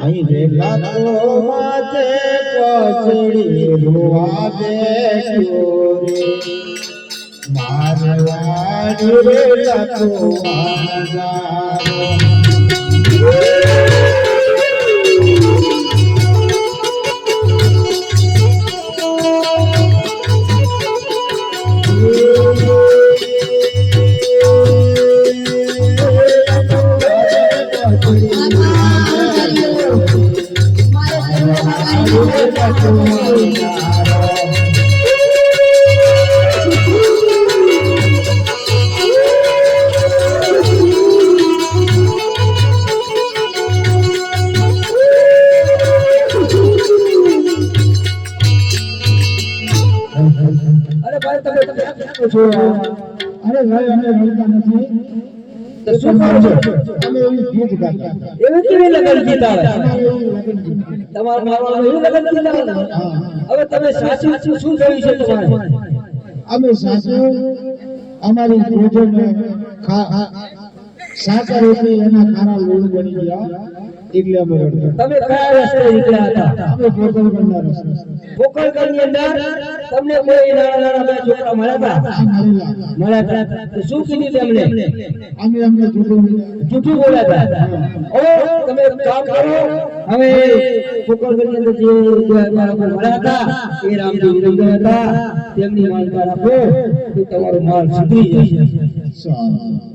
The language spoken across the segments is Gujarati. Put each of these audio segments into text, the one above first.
અહીં રેલા તો માથે પછડી રોવા બેઠ્યો રે મારવાડી રેલા તો અરે ભાઈ અમે રડતા નથી તો શું કરો છો અમે એવી ગીત ગાતા એવી કેવી લગન ગીત આવે તમાર મારવાનું એવું લગન ગીત આવે હવે તમે સાચું શું કહ્યું છે તમારે અમે સાચું અમારી ભોજન સાચા રીતે એના ખાના લોડ બની ગયા એટલે અમે રડતા તમે કયા રસ્તે નીકળ્યા હતા અમે પોકળગઢના રસ્તે પોકળગઢની અંદર તમને કોઈ નાના બે છોકરા મળ્યા હતા તો શું કીધું તેમણે અમે અમને જૂઠું બોલ્યા હતા ઓ તમે કામ કરો હવે પોકળગઢની અંદર જે મળ્યા હતા એ રામજી વિરંગ હતા તેમની માનતા રાખો તો તમારો માલ સુધરી જશે સારું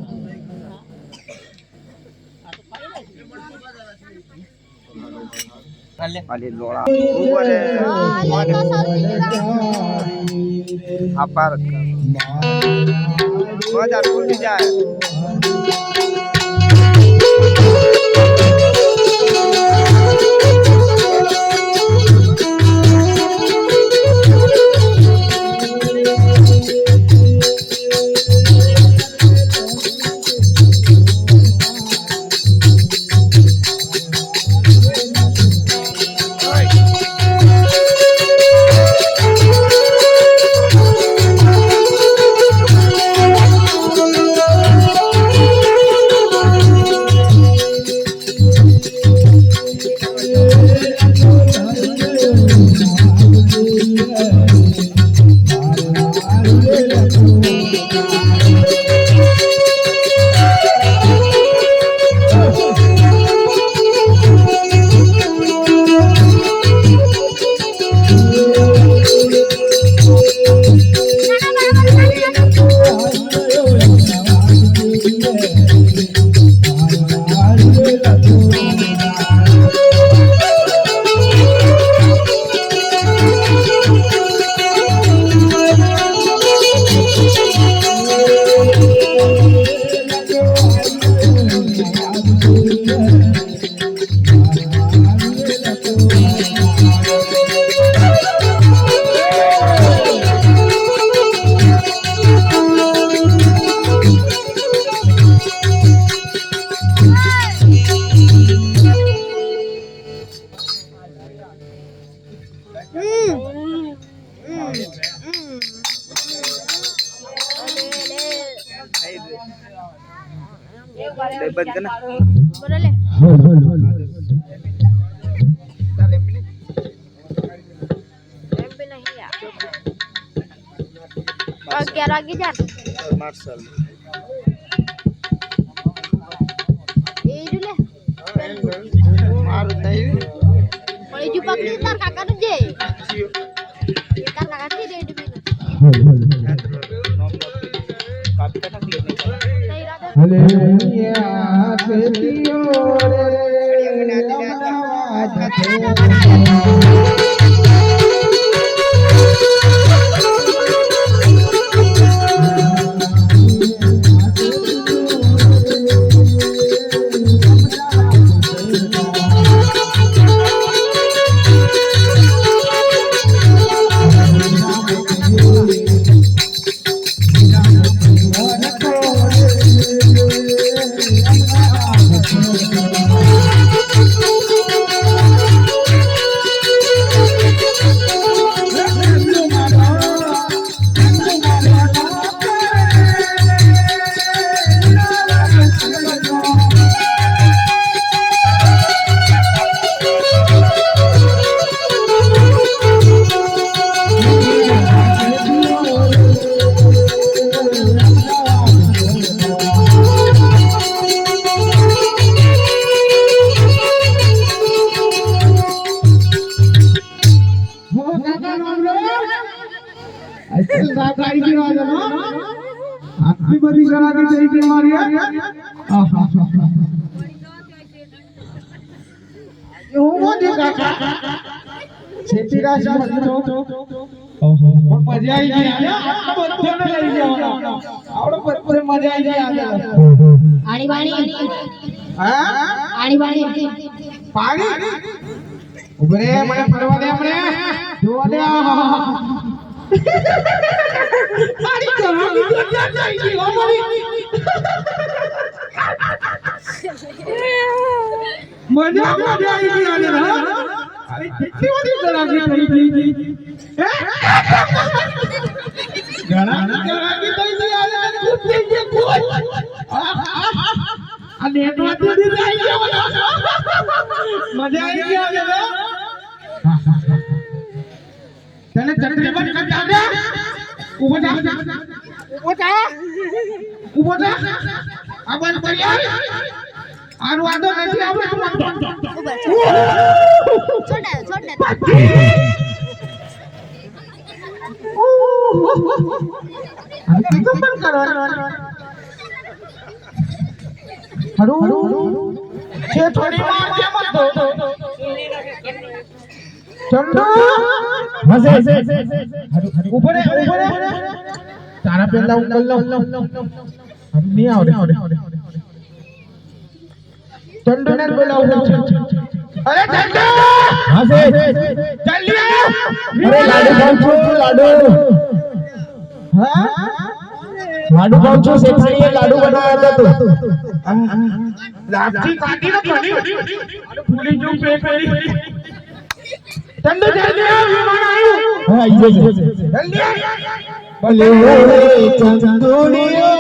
Ali lola apar bazar भूल जाए बंद करना बोले ले एमपी नहीं यार और क्या आगे जा मार्शल ये जुले मार नहीं और ये जुपक नहीं तार काका तुझे ये तार काका थी दे जुबी काफी कटा नहीं हले निया पेतियो रे સાકારી की વાત है આટલી બધી ગરાગી થઈ ગઈ મારી આહા હું મોજે કાકા છેતી રાશી તો ઓહો મજા આવી ગઈ આટલો બધો ન લઈ ગયો આવડો બધો મજા આવી ગઈ આણી બાણી હા આણી બાણી પાણી ઉભરે મને ફરવા દે આપણે જોવા દે પાણી તો મજા આવી ગઈ અમારી મજા આવી ગઈ આને હા અરે કેટલી બધી ગરાગી થઈ ગઈ હે ગરાગી થઈ ગઈ આને ખૂબ થઈ ગઈ કોઈ આ નેટવર્ક દી જાય ગયો મજા આવી ગઈ આને તને ચટણી બંધ કર દાદા ઉભો થા આ બંધ કરી આનો વાંધો નથી આપણે છોડ દે અરે કેમ બંધ કરો હરું છે થોડી વાર કેમ તો ચંદુ હસે ઉપર તારા પેલા ઉંગલ લો હવે નહીં આવડે ચંદુ ને બોલાવું છે અરે ચંદુ હસે ચાલ અરે લાડુ ખાઉં છું લાડુ હા લાડુ ખાઉં છું શેઠાણીએ લાડુ બનાવ્યા હતા તો લાપસી કાઢી ન બની અરે ફૂલી જો પે પેરી ચંદુ જલ્દી આવ વિમાન આવ્યું હા આવી જશે જલ્દી ભલે ચંદુડીઓ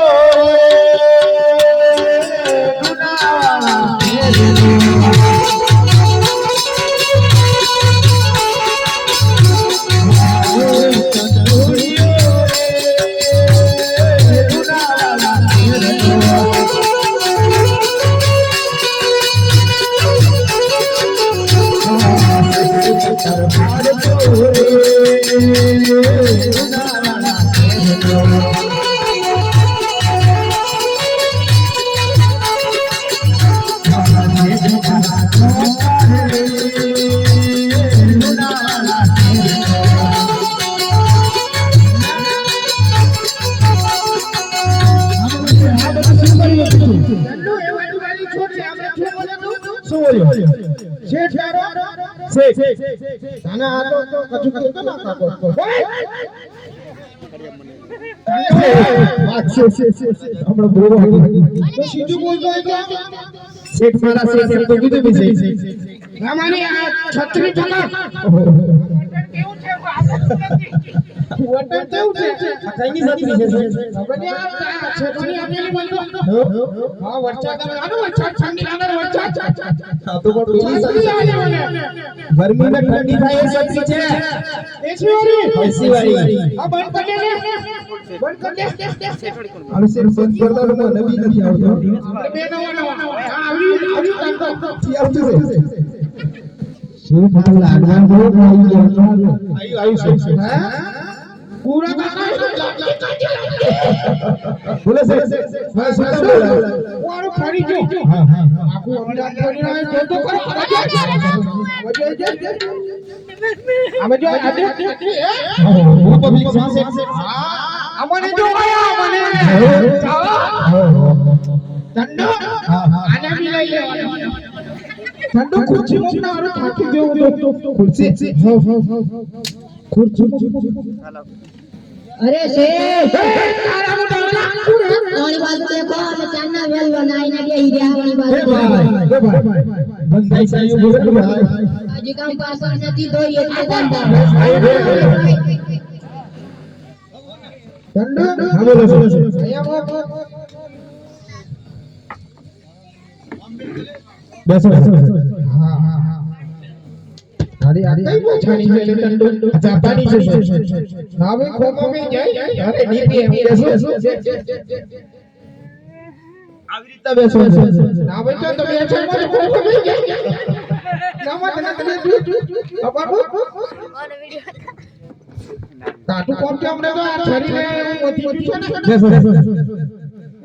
શેઠ મારા શેઠ એમ તો કીધું બી છે રામાની આ છત્રી ઠકા કેવું છે વોટર કેવું છે કઈની છત્રી છે ખબરની આ છત્રી આપેલી બોલતો હા વરસાદ આનો વરસાદ ઠંડી આગળ વરસાદ હા તો પણ પેલી છત્રી આવે મને ગરમીમાં ઠંડી થાય એ છત્રી છે એસી વાળી આ બંધ કરી દે બંધ કરી દે આનો શેઠ બંધ કરતા મને નવી નથી આવતો બે નવા આવી આવતું છે શું થતું લાડવા બહુ ખાઈ ગયા આવ્યું છે હે પૂરા કાકા બોલે છે મેં સુતા બોલા વારો ફરી ગયો હા આખું અમદાવાદ કરી રહ્યો તો કરો અમે જો આજે હું પબ્લિક સાથે અમને જો આયા મને ચંદુ આને બી લઈ લેવાનો ચંદુ ખુરશી મૂકના આરો થાકી ગયો તો ખુરશી હાલો અરે શેઠ ઓણી બાજુ દેખો અમે ચાંદના વેલ બનાવીને બેહી રહ્યા ઓણી બાજુ બંધાઈ સાયું બોલ ભાઈ હજી કામ પાછળ નથી ધોઈ એટલે ધંધા ચંદુ હા બોલો અહીંયા બેસો હા અરે કઈ પછાણી છે ચંદુ અચ્છા પાણી છે ના ભાઈ ખોખો મે જાય અરે નીચે બેસો આવી રીતે બેસો ના ભાઈ તો તમે બેસો મત ખોખો મે જાય ના મત ના તમે બાબુ ઓર વિડિયો કાટું કોમ કે અમને તો આ છરીને ઓછી છે ને બેસો બેસો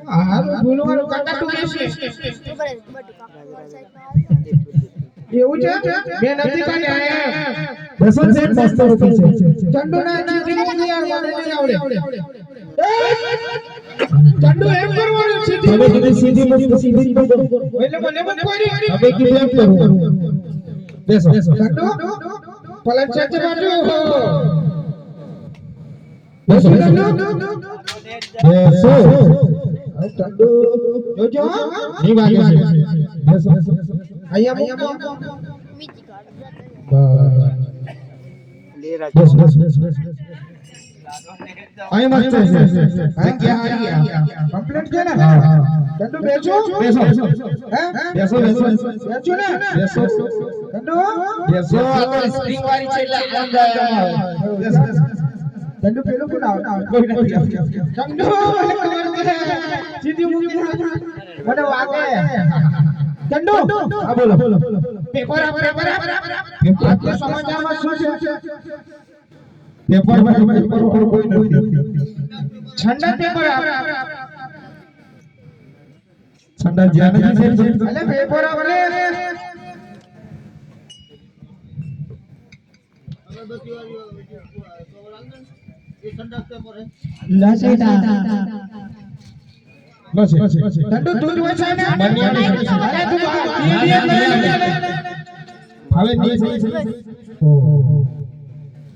આ બોલવાનું કાકા તું બેસી ઉપર બટ કાકા સાઈડ એવું છે બે નથી કાઢ્યા બેસો સેટ મસ્ત રૂપી છે ચંડુ ના ચીજી મુજી યાર મને નહીં આવડે ચંડુ એમ કરવાનું સીધી હવે તમે સીધી મુખ સીધી મુખ એટલે મને મત કરી હવે કેમ કરું બેસો ચંડુ પલટ છે બાજુ બેસો ચંડુ બેસો ચંડુ જોજો ની વાગે છે બેસો બેસો અહીંયા મીજી કાઢ લે રાજ બેસો બેસો બેસો અહીં મસ્ત છે જગ્યા હારી કમ્પ્લીટ છે ને ચંડુ બેસો બેસો બેસો હે બેસો બેસો બેસો ને બેસો ચંડુ બેસો આ સ્પ્રિંગ વાળી છે એટલે આનંદ આવે બેસો બેસો ચંડુ પેલું કોણ આવે કોઈ નથી ચંડુ મને ખબર છે સીધી મૂકી મને વાગે ચંડુ હા બોલો પેપર આપ પેપર આપ આજના સમાચારમાં શું છે પેપર પર કોઈ નથી ઠંડા પેપર આપ ઠંડા જ્યાં નથી છે અલે પેપર આપ રે બસ ચંડુ તું જ હોય છે ને બંને અરે તું હવે નહીં થઈ ઓહો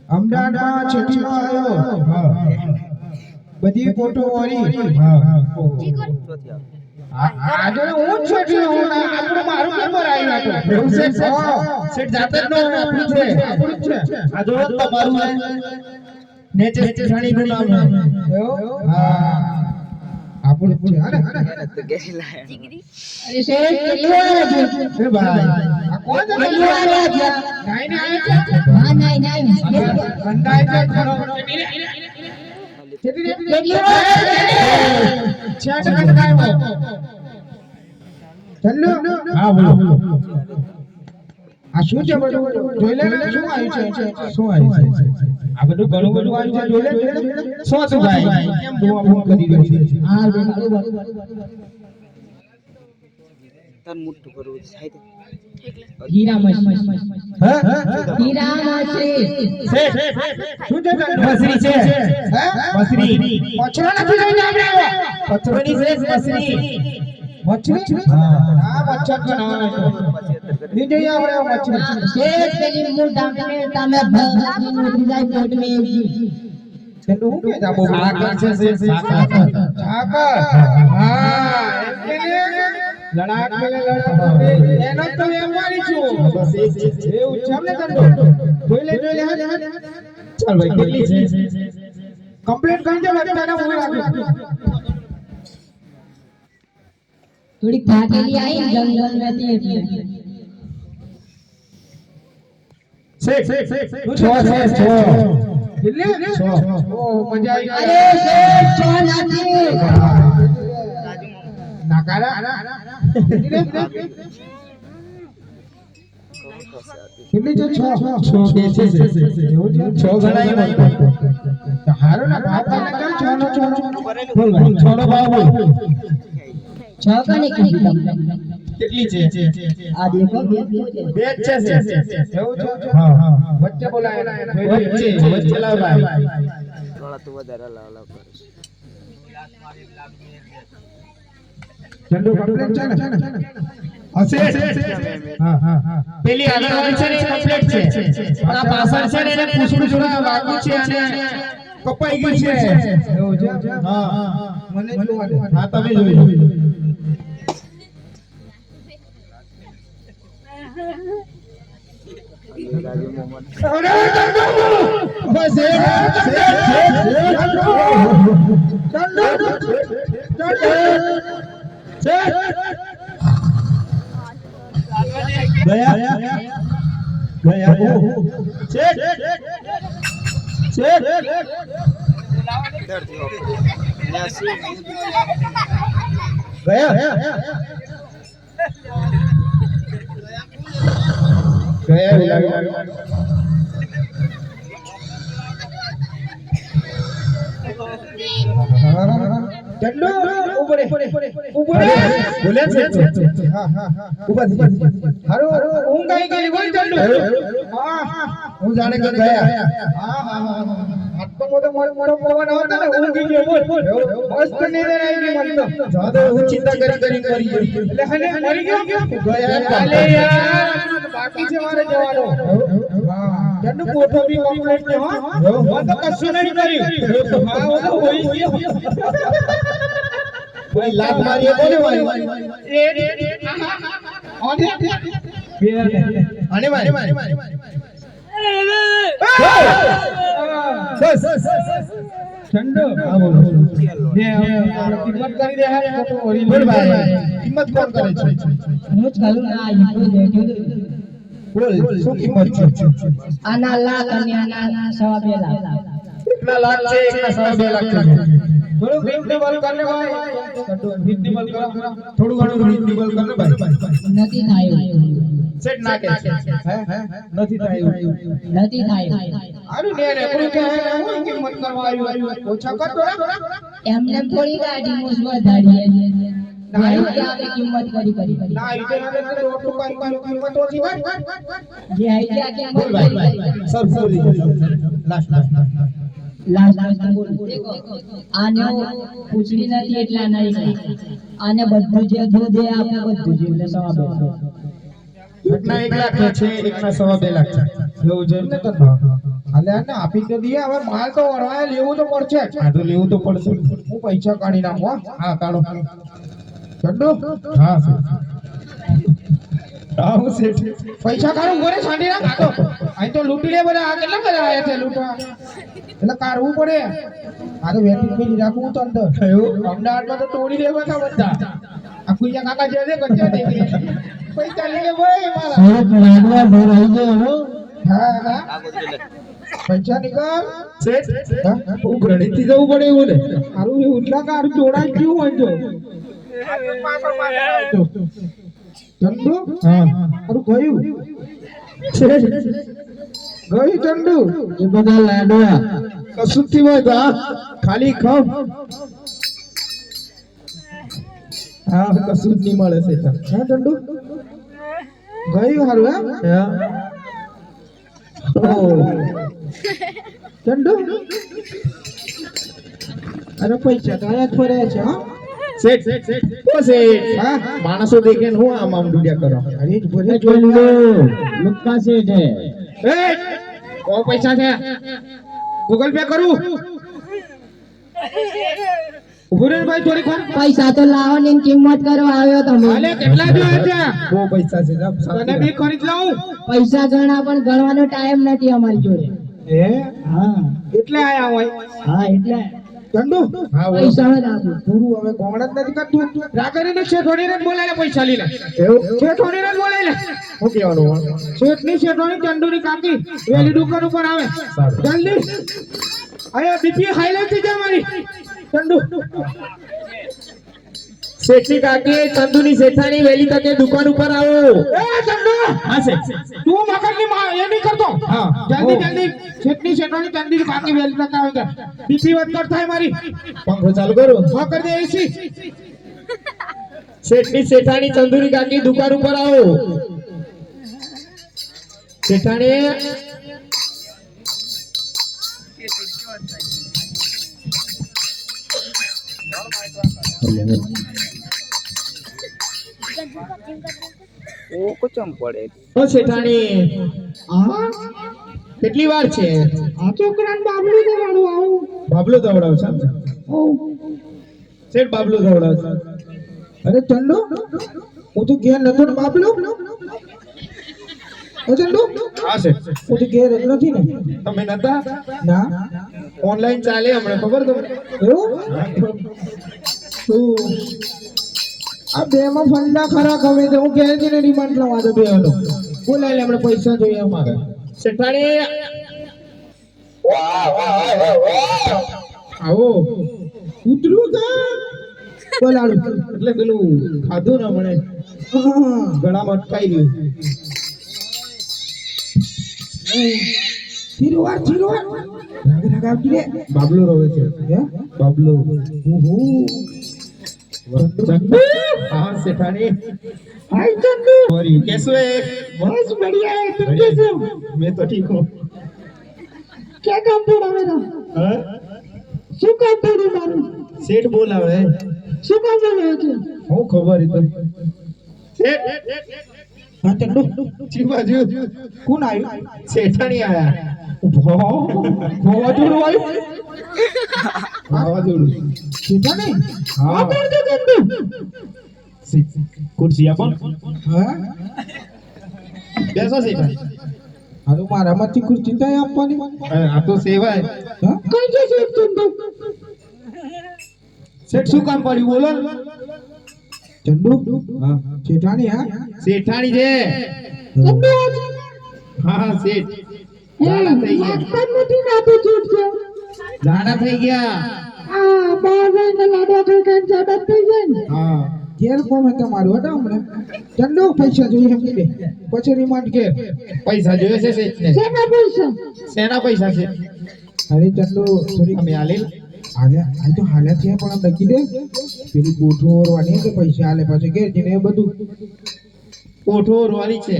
અમદાવાદમાં છઠ્ઠીમાં આવ્યો હા બધી ફોટો વાળી હા ચીકર આજે હું જ છઠ્ઠી હું આપણું મારું પેપર આવ્યું હતું એવું છે સેટ જાતે જ નો આપણું છે આપણું જ છે આ જો તમારું છે નેચે છાણી નું નામ એવું હા આપણું જ છે અરે તો ગેરી લાયા ચીકરી એ સેટ કેટલું આવ્યું છે એ ભાઈ આ કોણ છે કેટલું આવ્યું છે નાઈને આવ્યું છે હા નહીં ગંડાય છે ખરો કેટલી છેટ ગંડાયો ચલ્લુ હા બોલો આ શું છે બધું જોઈ લે શું આવ્યું છે શું આવી છે આ બધું ઘણું બધું આવી છે જોઈ લે શું હતું ભાઈ કેમ બુઆ બુઆ કરી રહ્યો છે હા તાર મુઠ્ઠું કરવું છે સાહેબ હીરા મસ્તી હા હીરા મસ્તી શેઠ શું છે મસરી છે હે મસરી પછરો નથી જોઈને આપણે આવ્યા પથરોની છે મસરી મચ્છી હા મચ્છર બનાવવાનો છે નહીં જોઈએ આપણે મચ્છી शेर तेरी मुंह डांटने तामे भगवान उठ जाए कोर्ट में ચંદુ હું કે જાબો સાકર છે સાકર ઠાકર હા એટલે લડાક મેલે લડતો એનો તો એમ વાળી છું બસ એક છે એવું છે ને ચંદુ જોઈ લે હા ચાલ ભાઈ કેટલી છે કમ્પ્લીટ કરી દે બધાને હું લાગ્યું थोड़ी थाकेली आई जंगल में थी એટલે શેઠ છ દિલ્હી ઓ મજા આવી अरे शेर कौन आती નાકારા કેટલી છે છ બે છે એવું છે છ ગણાય એમ હારો ના ભાવ તને ચાલ છ નો બોલ ભાઈ છ નો ભાવ બોલ छकने की કેટલી છે आ देखो બે જ છે એવું છે હા હા વચ્ચે બોલાય વચ્ચે લાવ ભાઈ થોડા તો વધારે લાવ કરે ચંદુ કમ્પ્લીટ છે ને હશે હા હા હા પેલી આગળવાળી છે ને કમ્પ્લીટ છે પણ આ પાછળ છે ને એને પૂછડું થોડા વાગું છે અને કપાઈ ગઈ છે એવું છે હા હા મને જોવા દે હા તમે જોઈ રાજુ મોહમ્મદ અરે ચંદુ બસ ગયા શેઠ દર્દ થયો ન્યાસી ચંદુ ઉભો રે બોલે છે હા ઉભા હારો ઊંઘ આવી ગઈ બોલ ચંદુ હા હું જાણે કે ગયા હા આટલો મોટો મોટો પવન હતો ને ઊંઘી ગયો બોલ મસ્ત નીંદર આવી ગઈ મને તો જાદો હું ચિંતા કરી એટલે હને મરી ગયો ગયા કાલે યાર બાકી છે મારે જવાનો હા ચંદુ કોઠો બી કમ્પ્લીટ છે હા હું તો કશું નહીં કર્યું હા હું તો હોઈ ગયો કોઈ લાત મારી કોને મારી આને મારી બસ ચંદુ હા બોલો જે કિંમત કરી દે હે તો ઓરી બોલ ભાઈ કિંમત કોણ કરે છે હું જ કરું ના ઈ દેખ્યું બોલ શું કિંમત છે આના લાખ અને આના 2.5 લાખ कितना लाख છે એકના 2.5 લાખ છે થોડું રીઝનેબલ કરને ભાઈ રીઝનેબલ કરો થોડું ઘણું રીઝનેબલ કરને ભાઈ નથી થાય સેટ ના કે હે નથી થાય નથી થાય આનું ને રેકડું કે હું કિંમત કરવા આવ્યો ઓછા કર થોડા એમને થોડી ગાડી મોસ વધારી ના આપણે કિંમત કરી ના ઈતે ના તો ઓટો કાઈ કિંમત ઓછી કર જે આઈ આ કિંમત બોલ ભાઈ સર બોલી લાસ્ટ લાસ્ટ બોલ આને પૂછડી નથી એટલા નહીં આને બધું જે દે આપણે બધું જે એટલે સવા બે એકના 1 લાખ છે એકના 2.5 લાખ છે એવું છે ને તને હાલે આને આપી તો દઈએ હવે માલ તો વળવાય લેવું તો પડશે આ તો લેવું તો પડશે હું પૈસા કાઢી નાખું હા કાઢો ચંદુ હા આવું છે પૈસા કાઢું બોરે છાંડી નાખ આ તો અહીં તો લૂંટી લે બધા આ કેટલા બધા આયા છે લૂંટવા એટલે કાઢવું પડે આ તો વેટિંગ મેલી રાખવું તો અંદર એવું અમદાવાદમાં તો તોડી દેવા હતા બધા આ કુયા કાકા જે છે કચ્ચા દે પૈસા લઈ લે ભાઈ મારા લાગવા ભર આવી ગયો હા પૈસા નીકળ સેટ ઉઘરણી થી જવું પડે એવું ને મારું એ ઉટલા કાર જોડાઈ ગયું હોય જો ચંદુ હા મારું ગયું ગયું ચંદુ એ બધા લાડવા કશું થી હોય ખાલી ખાવ હા કશું જ નહીં મળે છે હા ચંદુ ગયું હારું હા ચંદુ અરે પૈસા તો આયા ફરે છે હા સેટ ઓ સેટ હા માણસો દેખે ને હું આમ ડુડિયા કરો અરે બોલે ચંદુ લુક્કા સેટ હે એ કો પૈસા છે ગૂગલ પે કરું ઉભરે ભાઈ થોડી ખોર પૈસા તો લાવો ને કિંમત કરવા આવ્યો તમે અલે કેટલા જોઈએ છે બહુ પૈસા છે તને બી ખરીદ લાવું પૈસા ગણા પણ ગણવાનો ટાઈમ નથી અમારી જોડે હે હા એટલે આયા હોય હા એટલે ચંદુ હા પૈસા જ આપું પૂરું હવે કોણ જ નથી કરતું રાગરીને છેઠોડીને જ બોલાય પૈસા લઈને એવું છેઠોડીને જ બોલાય શું કહેવાનું શેઠની છેઠોડી ચંદુની કાકી વેલી દુકાન ઉપર આવે જલ્દી અરે બીપી હાઈલાઈટ થઈ જાય મારી ચંદુ શેઠની કાકી ચંદુની શેઠાણી વેલી તકે દુકાન ઉપર આવો એ ચંદુ હા છે તું મગજની એ નહીં કરતો હા જલ્દી શેઠની શેઠાણી ચંદુની કાકી વેલી તકે આવે બીપી વધઘટ થાય મારી પંખો ચાલુ કરો હા કરી દે એસી શેઠની શેઠાણી ચંદુની કાકી દુકાન ઉપર આવો શેઠાણી ઓ કુચમ પડે ઓ શેઠાણી આ કેટલી વાર છે આ છોકરાને બાબલું દવડાવું આવું બાબલું દવડાવ છે શેઠ બાબલું દવડાવ છે અરે ચંદુ હું તો ઘેર નતો ને બાબલું ઓ ચંદુ હા શેઠ હું તો ઘેર નથી ને તમે નતા ના ઓનલાઈન ચાલે હમણાં ખબર તમને એવું આ બે માં ફંડા ખરા ખમે તો હું ઘેર જઈને રિમાન્ડ લવા દો બે નો બોલાય આપણે પૈસા જોઈએ અમારે શેઠાણી આવો ઉતરું કા બોલાડું એટલે પેલું ખાધું ને મને ગળામાં અટકાઈ ગયું ચિરવાર રાગે રાગે આવતી રે બાબલો રોવે છે હે બાબલો ઓહો चंदू हाँ सेठानी हाय चंदू और ये कैसे है बस बढ़िया है तुम कैसे हो मैं तो ठीक हूँ क्या काम पड़ा मेरा हाँ શું કામ પડ્યું મારું સેઠ બોલાવે શું કામ બોલાવે છે હું ખબર ઈ તો સેઠ હા ચંદુ જી બાજુ કોણ આવ્યું સેઠાણી આયા વાવાઝોડું આવ્યું વાવાઝોડું સેઠાણી હા ખુરશી આપો હા બેસો સેઠા હાલો મારામાંથી ખુરશી થાય આપવાની આ તો સેવા હા કઈ છે સેઠ ચંદુ સેઠ શું કામ પડ્યું બોલો ચંદુ હા શેઠાણી હા શેઠાણી છે ચંદુ હા શેઠ જાડા થઈ ગયા નથી નાતો છૂટ છે જાડા થઈ ગયા આ બાર ને લાડવા ખાઈ ખાઈ જાડા થઈ ગયા ને હા ઘેર કોમે તમારું હતા હમણે ચંદુ પૈસા જોઈએ એમ દે પછી રિમાન્ડ ઘેર પૈસા જોઈએ છે શેઠ ને શેના પૈસા છે અરે ચંદુ થોડી અમે આલે આ તો હાલ્યા છે પણ આમ લખી દે પેલી કોઠો ઓરવાની કે પૈસા આલે પાછો ઘેર જઈને એ બધું કોઠો ઓરવાની છે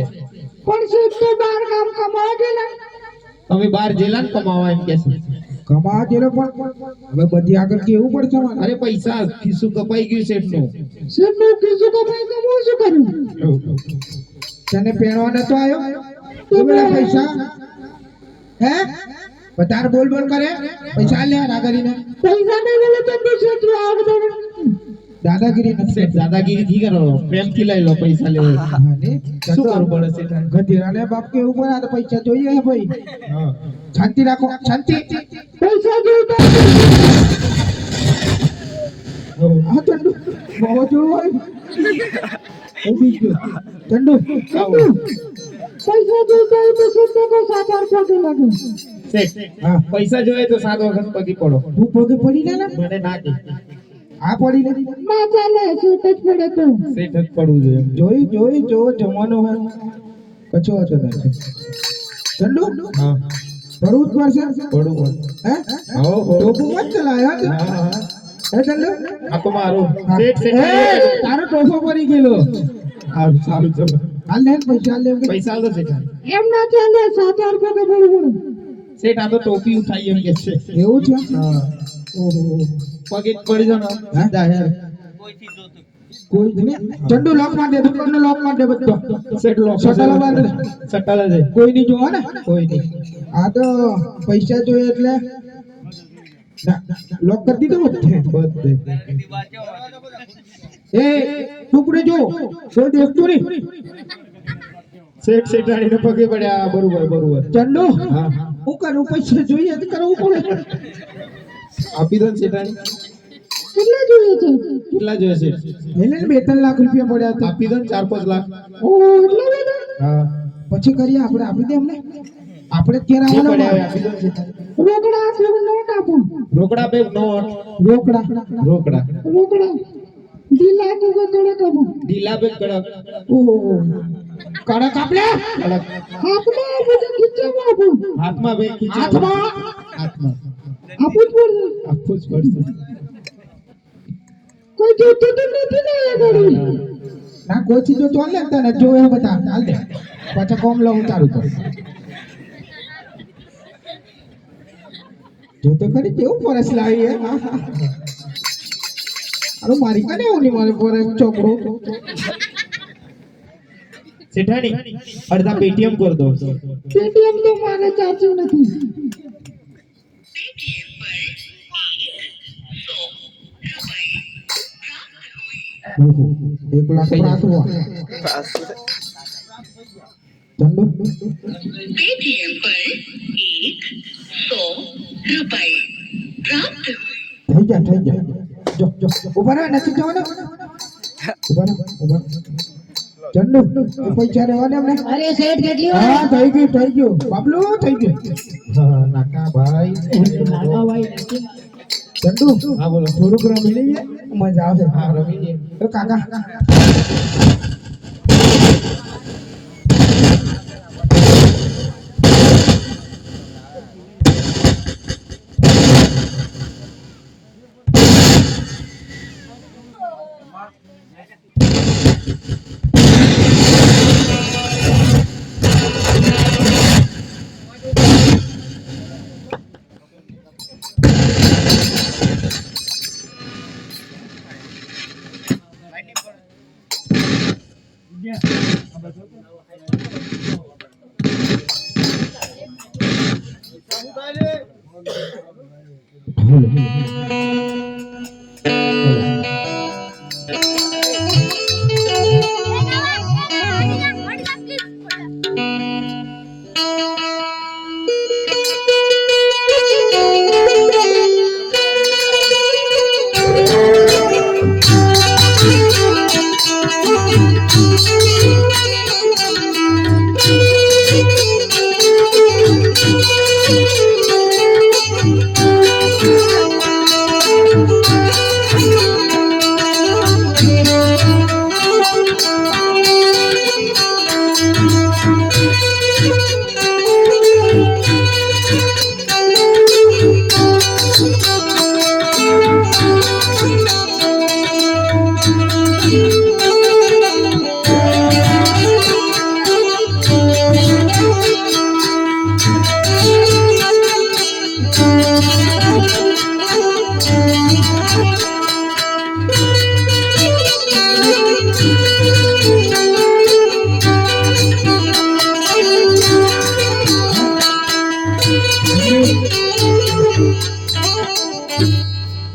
પણ શેઠ તો બહાર કામ કમાવા ગયેલા તમે બહાર જેલા ને કમાવા એમ કે છે કમાવા જેલો પણ હવે બધી આગળ કેવું પડશે મારે અરે પૈસા ખિસ્સું કપાઈ ગયું શેઠનું ખિસ્સું કપાઈ તો હું શું કરું તને પહેરવા નતો આવ્યો તો પેલા પૈસા હે બતાર બોલ કરે પૈસા લે રાગરીને પૈસા નહીં બોલે તો શેઠ આવ દાદાગીરી નથી દાદાગીરી થી કરો પ્રેમ થી લઈ લો પૈસા લેવો હા ને શું કરવું પડે છે ગધેરાને બાપ કેવું પડે આ તો પૈસા જોઈએ હે ભાઈ હા શાંતિ રાખો શાંતિ પૈસા જોઈએ તો આ ચંદુ બહુ જોય એ બીજું ચંદુ પૈસા જોઈએ તો શેઠ કો 7-8 પગે લાગે શેઠ હા પૈસા જોઈએ તો 7 વખત પગી પડો તું પગે પડી ને મને ના કે આ પડી ને ના ચાલે શેઠ જ પડે તો શેઠ જ પડવું જોઈએ જો જવાનો હોય કચો હતો ને ચંદુ હા પડવું જ પડશે પડવું હે હો ટોપો મત ચલાય હા હે ચંદુ આ તો મારો શેઠ તારો ટોપો પડી ગયેલો સારું ચલો હાલ લે પૈસા લે શેઠ એમ ના ચાલે 7-8 પગે પડવું શેઠ આ તો ટોપી ઉઠાઈ એમ કે છે એવું છે હા ઓહો પગે પડી જાનો હા જાહેર કોઈ જ ને ચંદુ લોક માર દે દુકાનનો લોક માર દે બધો સેટ લોક સટાલા બાંધ સટાલા દે કોઈ નહીં જોવા ને કોઈ નહીં આ તો પૈસા જોઈએ એટલે લોક કરી દીધો બધે એ ટુકડે જો કોઈ દેખતો નહીં સેટ સેટાણી ને પગે પડ્યા બરોબર ચંદુ હા હું કરું પૈસા જોઈએ તો કરવું પડે આપી દો સેટાણી કેટલા જોઈએ છે એને 2-3 લાખ રૂપિયા પડ્યા હતા આપી દો 4-5 લાખ ઓ એટલા બધા હા પછી કરીએ આપણે આપી દે અમને આપણે ક્યારે આવવાનો આપી દો રોકડા નોટ આપો રોકડા બે નોટ રોકડા ઢીલા કો કડક આપો ઢીલા બે કડક ઓ કડક આપલે હાથમાં બધું ખીચામાં આપો હાથમાં બે ખીચામાં હાથમાં આપું જ પડશે કોઈ જોતો તો નથી ને આગળ ના કોઈ ચીજ તો ચાલ લેતા ને જો એ બતા ચાલ દે પાછા કોમ લો ઉતારું તો જો તો કરી કેવું પરસ લાવી હે અરે મારી કને ઓની મારે પરસ ચોકડો સેઠાણી અડધા પેટીએમ કર દો પેટીએમ તો મારે ચાર્જિંગ નથી ઓહો 1 લાખ પ્રાપ્ત हुआ चंदू पेटीएम पर 100 रुपए प्राप्त થઈ જા જો ઉભા રહો નથી જવાનો ઉભા ચંદુ પૈસા રહેવા દે અમને અરે શેઠ કેટલી હા થઈ ગયું બાબલો થઈ ગયું હા નાકા ભાઈ ચંદુ હા બોલો થોડુંક રમી લઈએ મજા આવે હા રમી લઈએ તો કાકા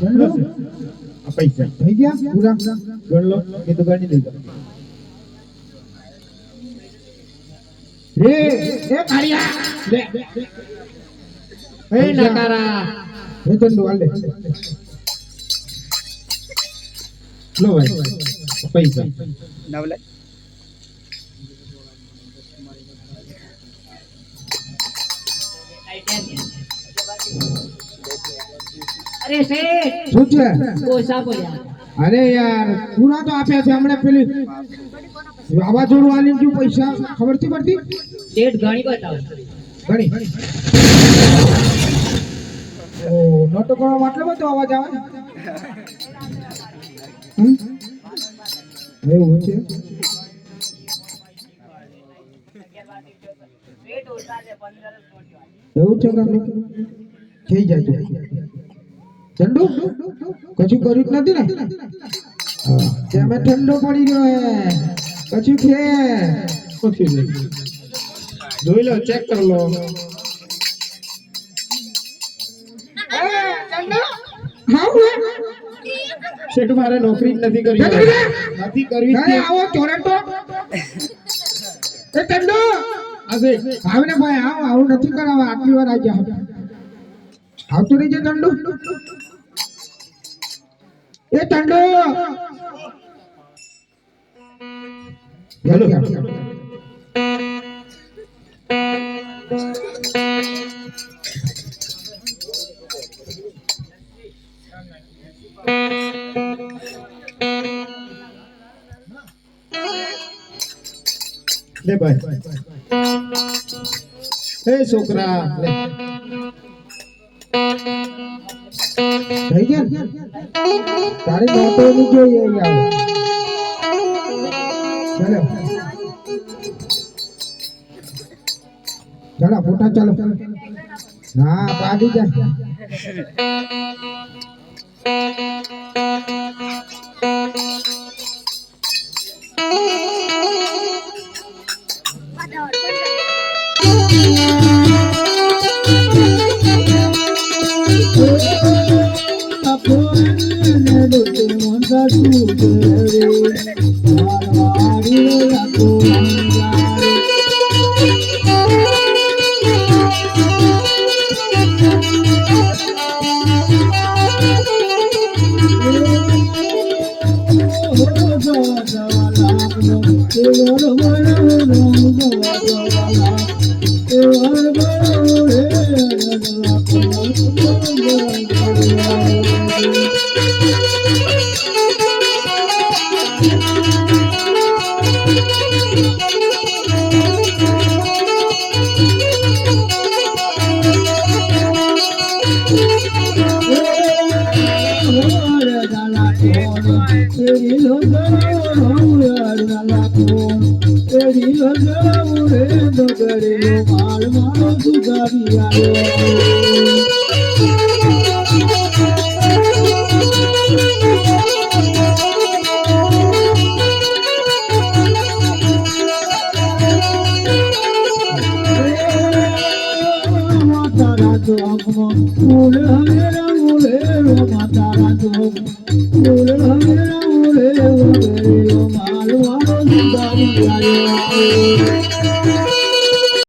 આ પૈસા થઈ ગયા પૂરા ગણ લો કે તો ગણી દેજો એ કારિયા લે એ નકારા એ ચંદુ આલે લો ભાઈ પૈસા નવલે અરે શેઠ શું છે ઓછા પડ્યા. અરે યાર પૂરા તો આપ્યા છે હમણાં પેલી વાવાઝોડું આલી ગયું પૈસા ખબર થી પડતી ડેટ ઘણી બતાવો. ઘણી ઓ નોટો કરો આટલો બધો અવાજ આવે હમ? એવું છે એવું છે કે થઈ જાય ચંદુ કશું કર્યું જ નથી ને તેમે ઠંડો પડી ગયો હે કશું ખે પછી જોઈ લો ચેક કરી લો શેઠ મારે નોકરી જ નથી કરવી નથી કરવી આવો ચોરટો એ ચંદુ અબે આવને ભાઈ આવું નથી કરાવવા આટલી વાર આવી જા આવતો રહી જા ચંદુ એ ચંદુ હેલો લે ભાઈ એ છોકરા લે થઈ ગયા તારી નોટો ની જોઈએ યાર ચાલો ચાલો ફોટા ચાલો ના પાડી જા તારા ચોકમાં ફૂલ હમેરા ઉલેલો તારા ચોક ફૂલ હમેરા ઉલેલો મારો મારો સુધારી આવ્યો